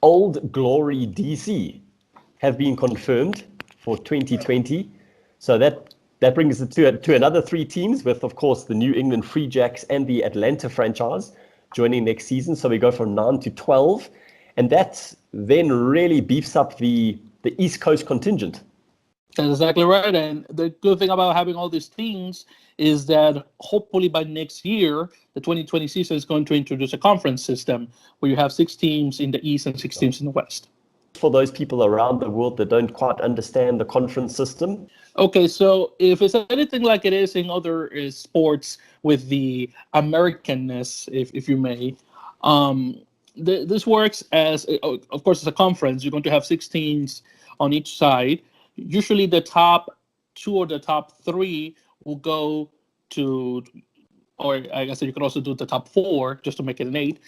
Old Glory DC have been confirmed for 2020. So that brings it to another 3 teams with, of course, the New England Free Jacks and the Atlanta franchise joining next season. So we go from 9 to 12. And that then really beefs up the East Coast contingent. That's exactly right. And the good thing about having all these teams is that hopefully by next year, the 2020 season is going to introduce a conference system where you have 6 teams in the East and 6 teams in the West. For those people around the world that don't quite understand the conference system. Okay, so if it's anything like it is in other sports with the Americanness, if you may, this works as, of course, as a conference. You're going to have 6 teams on each side. Usually the top 2 or the top 3 will go to, or I guess you could also do the top 4 just to make it an 8.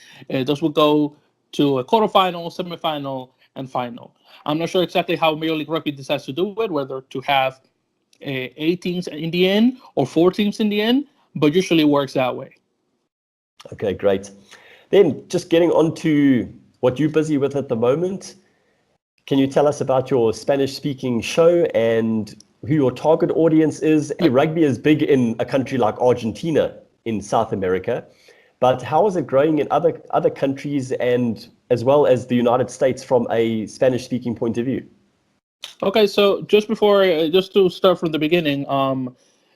Those will go to a quarterfinal, semifinal, and final. I'm not sure exactly how Major League Rugby decides to do it, whether to have 8 teams in the end or 4 teams in the end, but usually it works that way. Okay, great. Then just getting on to what you're busy with at the moment. Can you tell us about your Spanish-speaking show and who your target audience is? Rugby is big in a country like Argentina in South America, but how is it growing in other countries and as well as the United States from a Spanish-speaking point of view? Okay, so just to start from the beginning,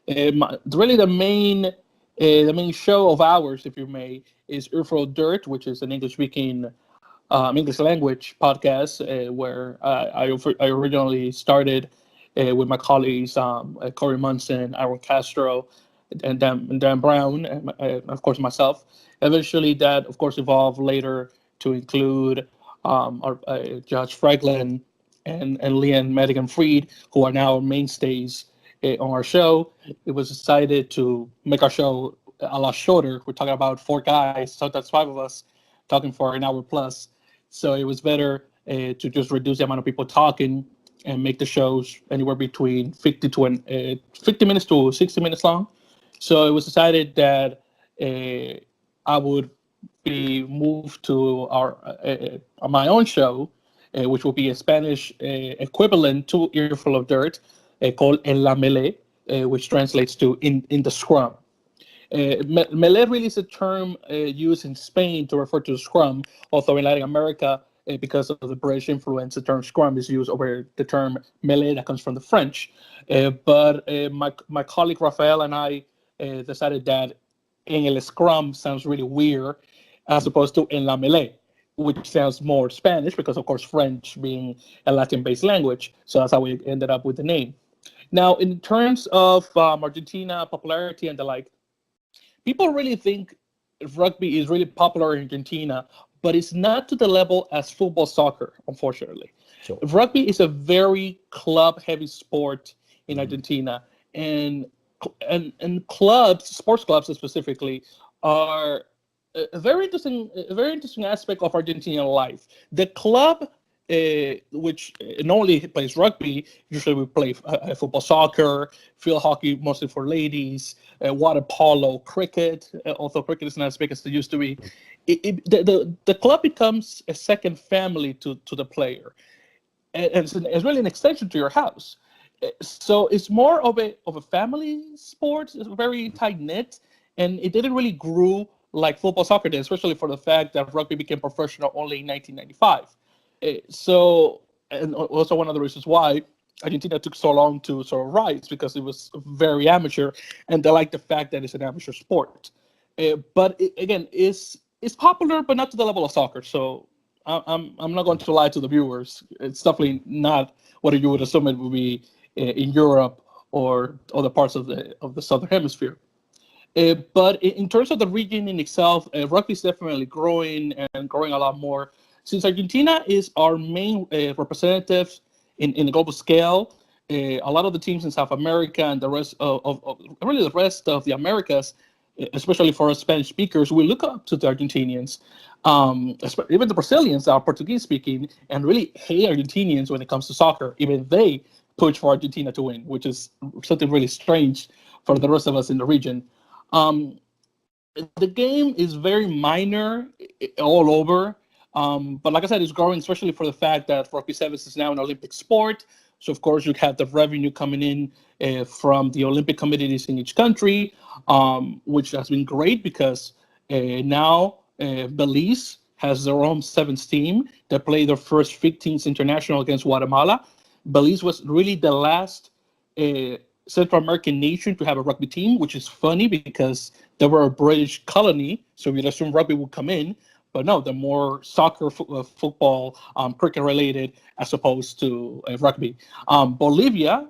really the main show of ours, if you may, is Earthful Dirt, which is an English-speaking English language podcast where I originally started with my colleagues Corey Munson, Aaron Castro, and Dan Brown, and of course myself. Eventually, that of course evolved later to include our Josh Franklin and Leanne Madigan Freed, who are now mainstays on our show. It was decided to make our show a lot shorter. We're talking about 4 guys, so that's 5 of us talking for an hour plus. So it was better to just reduce the amount of people talking and make the shows anywhere between 50 minutes to 60 minutes long. So it was decided that I would be moved to my own show, which will be a Spanish equivalent to Earful of Dirt, called En la Melé, which translates to in the scrum. Melé really is a term used in Spain to refer to the scrum, although in Latin America, because of the British influence, the term scrum is used over the term Melé that comes from the French. But my colleague Rafael and I decided that en el scrum sounds really weird as opposed to en la Melé, which sounds more Spanish because, of course, French being a Latin-based language. So that's how we ended up with the name. Now, in terms of Argentina popularity and the like, people really think rugby is really popular in Argentina, but it's not to the level as football, soccer, unfortunately. Sure. Rugby is a very club-heavy sport in Argentina, and clubs, sports clubs specifically, are a very interesting aspect of Argentinian life. The club, which normally plays rugby, usually we play football, soccer, field hockey, mostly for ladies, water polo, cricket. Although cricket is not as big as it used to be, the club becomes a second family to the player, and it's really an extension to your house. So it's more of a family sport. It's very tight knit, and it didn't really grow like football, soccer did, especially for the fact that rugby became professional only in 1995. So, and also one of the reasons why Argentina took so long to sort of rise, because it was very amateur, and they like the fact that it's an amateur sport. But again, it's popular, but not to the level of soccer. So I'm not going to lie to the viewers. It's definitely not what you would assume it would be in Europe or other parts of the Southern Hemisphere. But in terms of the region in itself, rugby is definitely growing and growing a lot more. Since Argentina is our main representative in the global scale, a lot of the teams in South America and the rest of really the rest of the Americas, especially for us Spanish speakers, we look up to the Argentinians. Even the Brazilians are Portuguese speaking and really hate Argentinians when it comes to soccer. Even they push for Argentina to win, which is something really strange for the rest of us in the region. The game is very minor all over. But like I said, it's growing, especially for the fact that rugby sevens is now an Olympic sport. So of course you have the revenue coming in from the Olympic committees in each country, which has been great because now Belize has their own sevens team that played their first 15th international against Guatemala. Belize was really the last Central American nation to have a rugby team, which is funny because they were a British colony, so we'd assume rugby would come in. But no, they're more soccer, football, cricket related as opposed to rugby. Bolivia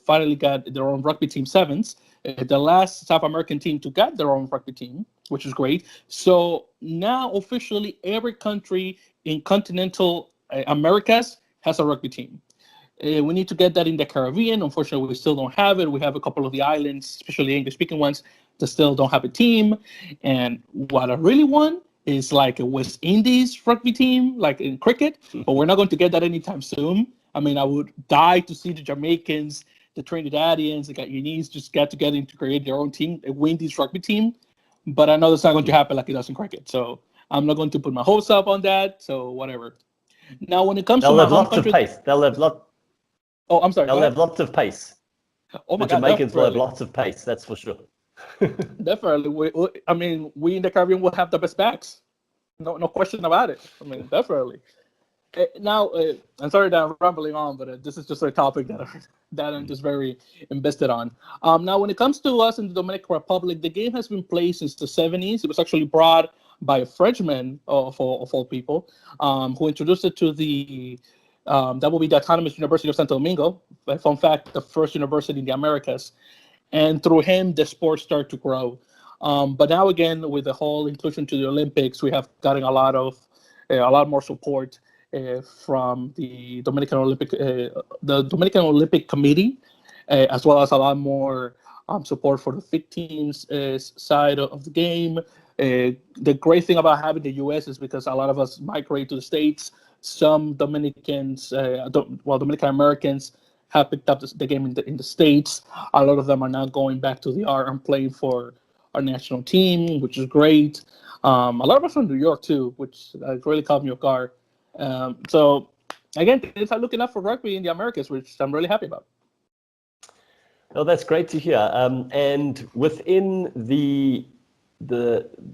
finally got their own rugby team sevens. The last South American team to get their own rugby team, which is great. So now officially every country in continental Americas has a rugby team. We need to get that in the Caribbean. Unfortunately, we still don't have it. We have a couple of the islands, especially English-speaking ones, that still don't have a team. And what I really want is like a West Indies rugby team, like in cricket, but we're not going to get that anytime soon. I mean, I would die to see the Jamaicans, the Trinidadians, the Guyanese just get together to create their own team, a West Indies rugby team. But I know that's not going to happen like it does in cricket. So I'm not going to put my hopes up on that. So whatever. Now, when it comes to my home country, They'll have lots. Oh, I'm sorry. They'll have lots of pace. Oh my the God, Jamaicans will have definitely. lots of pace, that's for sure. Definitely. I mean, we in the Caribbean will have the best backs. No question about it. I mean, definitely. Now, I'm sorry that I'm rambling on, but this is just a topic that I'm just very invested on. Now, when it comes to us in the Dominican Republic, the game has been played since the 70s. It was actually brought by a Frenchman, of all people, who introduced it to that will be the Autonomous University of Santo Domingo. Fun fact, the first university in the Americas. And through him, the sport started to grow. But now again, with the whole inclusion to the Olympics, we have gotten a lot more support from the Dominican Olympic Committee, as well as a lot more support for the 15s side of the game. The great thing about having the U.S. is because a lot of us migrate to the States. Some Dominicans, Dominican Americans, have picked up the game in the States. A lot of them are now going back to the R and playing for our national team, which is great. A lot of us from New York too, which really caught me off guard. So again, things are looking up for rugby in the Americas, which I'm really happy about. Oh, that's great to hear. And within the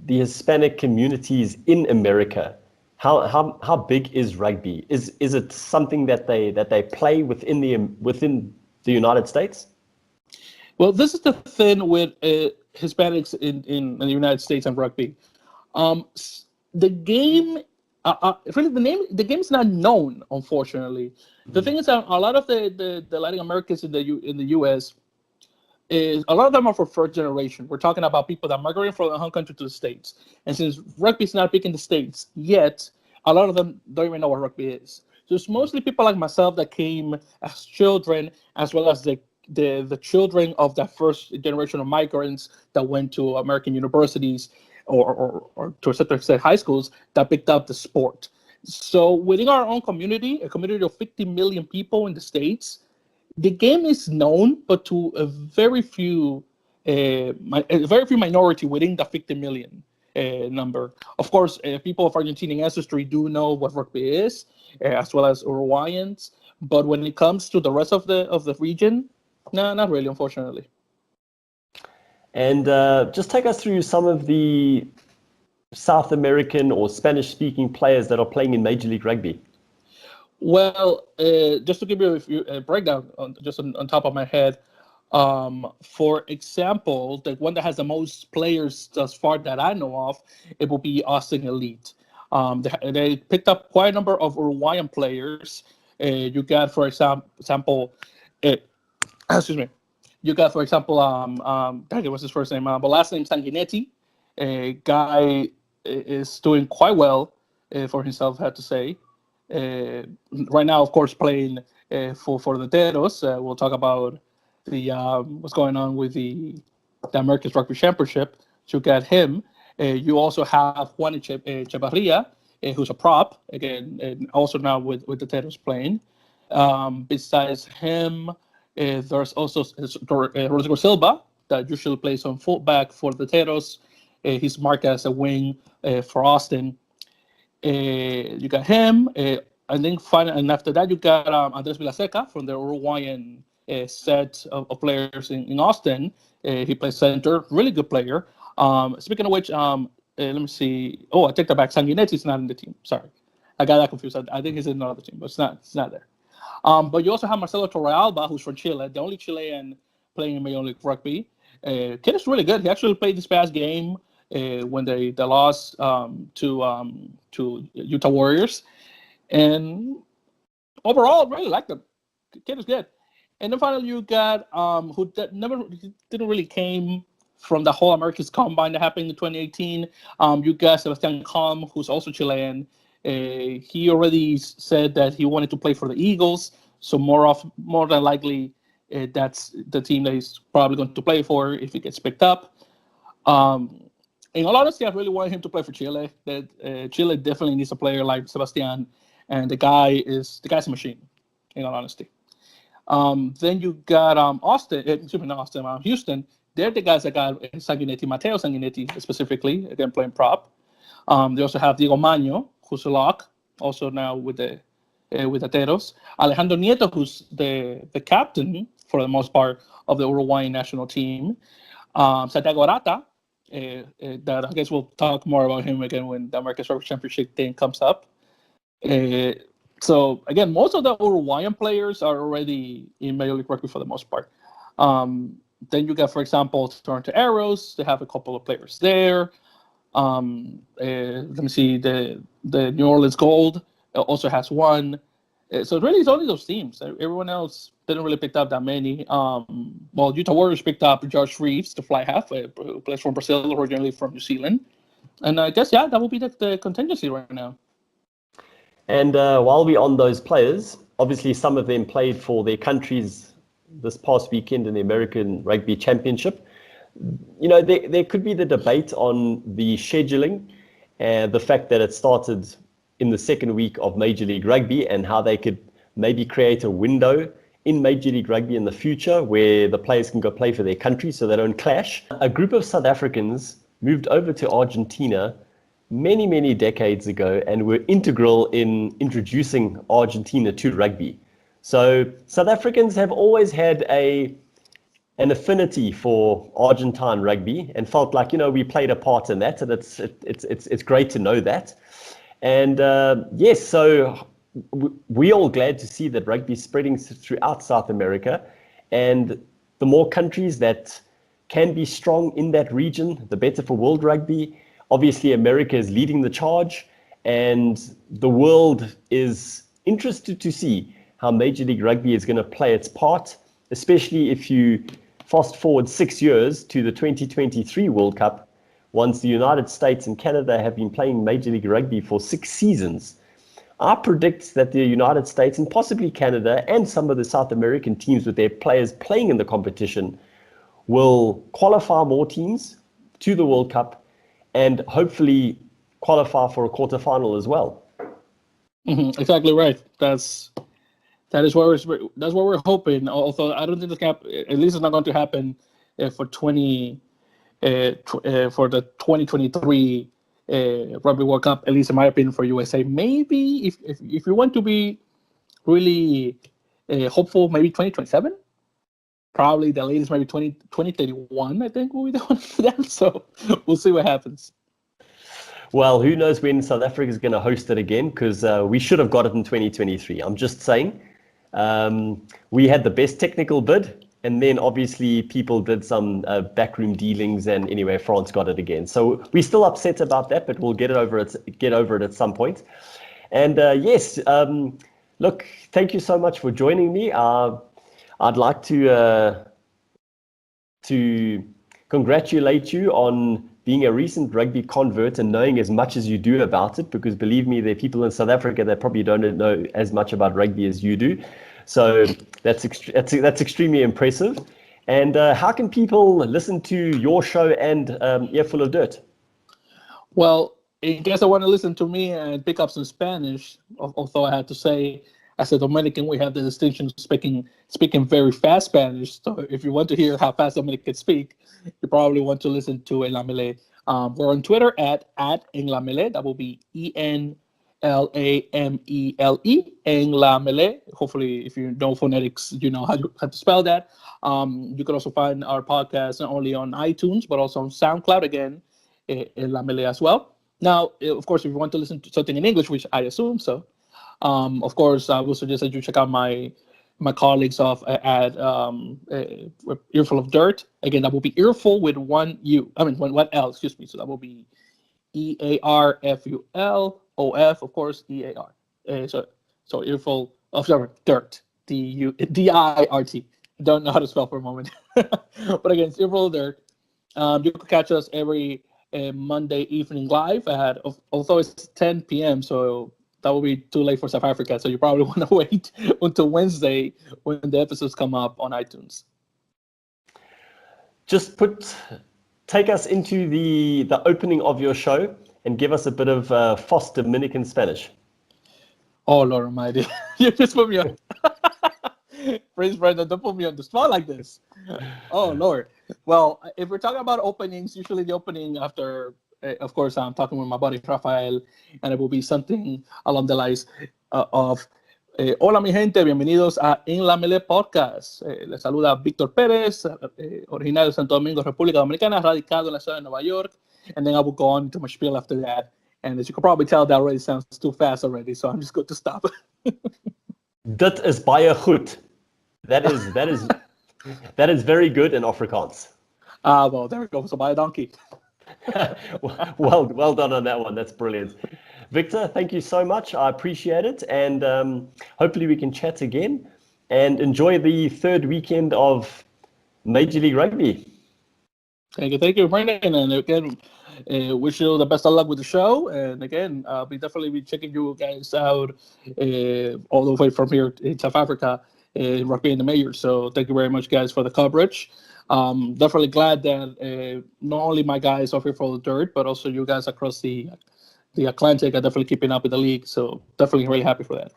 Hispanic communities in America, how big is rugby? Is it something that they play within the United States? Well, this is the thing with Hispanics in the United States and rugby. The game, really, the game is not known, unfortunately. The thing is that a lot of the Latin Americans in the U.S. is a lot of them are for first generation. We're talking about people that migrated from their home country to the States. And since rugby is not big in the States yet, a lot of them don't even know what rugby is. So it's mostly people like myself that came as children, as well as the children of that first generation of migrants that went to American universities or to a certain extent high schools that picked up the sport. So within our own community, a community of 50 million people in the States, the game is known, but to a very few minority within the 50 million number. Of course, people of Argentinian ancestry do know what rugby is, as well as Uruguayans. But when it comes to the rest of the region, no, not really, unfortunately. And just take us through some of the South American or Spanish-speaking players that are playing in Major League Rugby. Well, just to give you a breakdown on top of my head, for example, the one that has the most players thus far that I know of, it will be Austin Elite. They picked up quite a number of Uruguayan players. You got, for example, excuse me. You got, for example, what's his first name? But last name Sanguinetti. A guy is doing quite well for himself, I have to say. Right now, of course, playing for the Teros. We'll talk about the what's going on with the American Rugby Championship. To get him, you also have Juan Echevarria, who's a prop again, and also now with the Teros playing. Besides him, there's also Rodrigo Silva that usually plays on fullback for the Teros. He's marked as a wing for Austin. You got him. I think and after that you got Andres Villaseca from the Uruguayan set of players in Austin. He plays center, really good player. Speaking of which, let me see. Oh, I take that back. Sanguinetti's not in the team. Sorry, I got that confused. I think he's in another team, but it's not there. But you also have Marcelo Torrealba, who's from Chile, the only Chilean playing in Major League Rugby. Kid is really good. He actually played this past game when they lost to Utah Warriors, and overall, really liked him. Kid is good. And then finally, you got who didn't really came from the whole Americas Combine that happened in 2018. You got Sebastian Calm, who's also Chilean. He already said that he wanted to play for the Eagles, so more than likely that's the team that he's probably going to play for if he gets picked up. In all honesty, I really want him to play for Chile. That Chile definitely needs a player like Sebastian, and the guy's a machine. In all honesty. Then you got Houston. They're the guys that got Sanguinetti, Matteo Sanguinetti specifically, again playing prop. They also have Diego Maño, who's a lock, also now with the Teros. Alejandro Nieto, who's the captain for the most part of the Uruguayan national team. Santiago Arata, that I guess we'll talk more about him again when the American Rugby Championship thing comes up. So again, most of the Uruguayan players are already in Major League Rugby for the most part. Then you got, for example, Toronto Arrows. They have a couple of players there. Let me see. The New Orleans Gold also has one. So really, it's only those teams. Everyone else didn't really pick up that many. Well, Utah Warriors picked up Josh Reeves, the fly half, who plays from Brazil, originally from New Zealand. And I guess, that will be the contingency right now. And while we're on those players, obviously some of them played for their countries this past weekend in the American Rugby Championship. You know, there could be the debate on the scheduling and the fact that it started in the second week of Major League Rugby and how they could maybe create a window in Major League Rugby in the future where the players can go play for their country so they don't clash. A group of South Africans moved over to Argentina many, many decades ago and were integral in introducing Argentina to rugby. So South Africans have always had an affinity for Argentine rugby and felt like, we played a part in that, and it's great to know that. And yes, so we're all glad to see that rugby is spreading throughout South America, and the more countries that can be strong in that region, the better for world rugby. Obviously, America is leading the charge, and the world is interested to see how Major League Rugby is going to play its part, especially if you fast forward 6 years to the 2023 World Cup, once the United States and Canada have been playing Major League Rugby for 6 seasons. I predict that the United States and possibly Canada and some of the South American teams with their players playing in the competition will qualify more teams to the World Cup and hopefully qualify for a quarterfinal as well. Mm-hmm, exactly right. That's what we're hoping. Although I don't think at least it's not going to happen for the 2023 Rugby World Cup. At least in my opinion for USA. Maybe if you want to be really hopeful, maybe 2027. Probably the latest, maybe 2031. I think will be the one for them. So we'll see what happens. Well, who knows when South Africa is going to host it again, because we should have got it in 2023. I'm just saying. We had the best technical bid, and then obviously people did some backroom dealings, and anyway, France got it again. So we're still upset about that, but we'll get over it at some point. And yes, look, thank you so much for joining me. I'd like to congratulate you on being a recent rugby convert and knowing as much as you do about it, because believe me, there are people in South Africa that probably don't know as much about rugby as you do. So that's extremely impressive. And how can people listen to your show and Earful of Dirt? Well, in case I want to listen to me and pick up some Spanish, although I have to say, as a Dominican, we have the distinction of speaking very fast Spanish. So if you want to hear how fast Dominicans speak, you probably want to listen to En La Melé. We're on Twitter at En La Melé. That will be EN Lamele, en la Melé. Hopefully, if you know phonetics, you know how to spell that. You can also find our podcast not only on iTunes, but also on SoundCloud, again, en la Melé as well. Now, of course, if you want to listen to something in English, which I assume so, of course, I will suggest that you check out my colleagues at Earful of Dirt. Again, that will be Earful with one L, excuse me. So that will be EARFULOF, of course, EAR. So Earful of Dirt, DIRT. Don't know how to spell for a moment. But again, it's Earful of Dirt. You can catch us every Monday evening live although it's 10 p.m. So that will be too late for South Africa. So you probably want to wait until Wednesday when the episodes come up on iTunes. Just take us into the opening of your show and give us a bit of Fos Dominican Spanish. Oh, Lord Almighty. You just put me on. Prince Brendan, don't put me on the spot like this. Oh, Lord. Well, if we're talking about openings, usually the opening after, of course, I'm talking with my buddy Rafael, and it will be something along the lines of hola mi gente, bienvenidos a En la Melé Podcast. Les saluda Victor Perez, originario de Santo Domingo, República Dominicana, radicado en la ciudad de Nueva York. And then I will go on to my spiel after that. And as you can probably tell, that already sounds too fast already, so I'm just going to stop. Dit is baie goed. That is very good in Afrikaans. Well, there we go. So buy a donkey. well done on that one. That's brilliant. Victor, thank you so much. I appreciate it. And hopefully we can chat again and enjoy the third weekend of Major League Rugby. Thank you, Brendan. And again, wish you the best of luck with the show. And again, I'll definitely be checking you guys out all the way from here in South Africa, Rugby in the Major. So thank you very much, guys, for the coverage. Definitely glad that not only my guys off here for the dirt, but also you guys across the Atlantic are definitely keeping up with the league. So definitely really happy for that.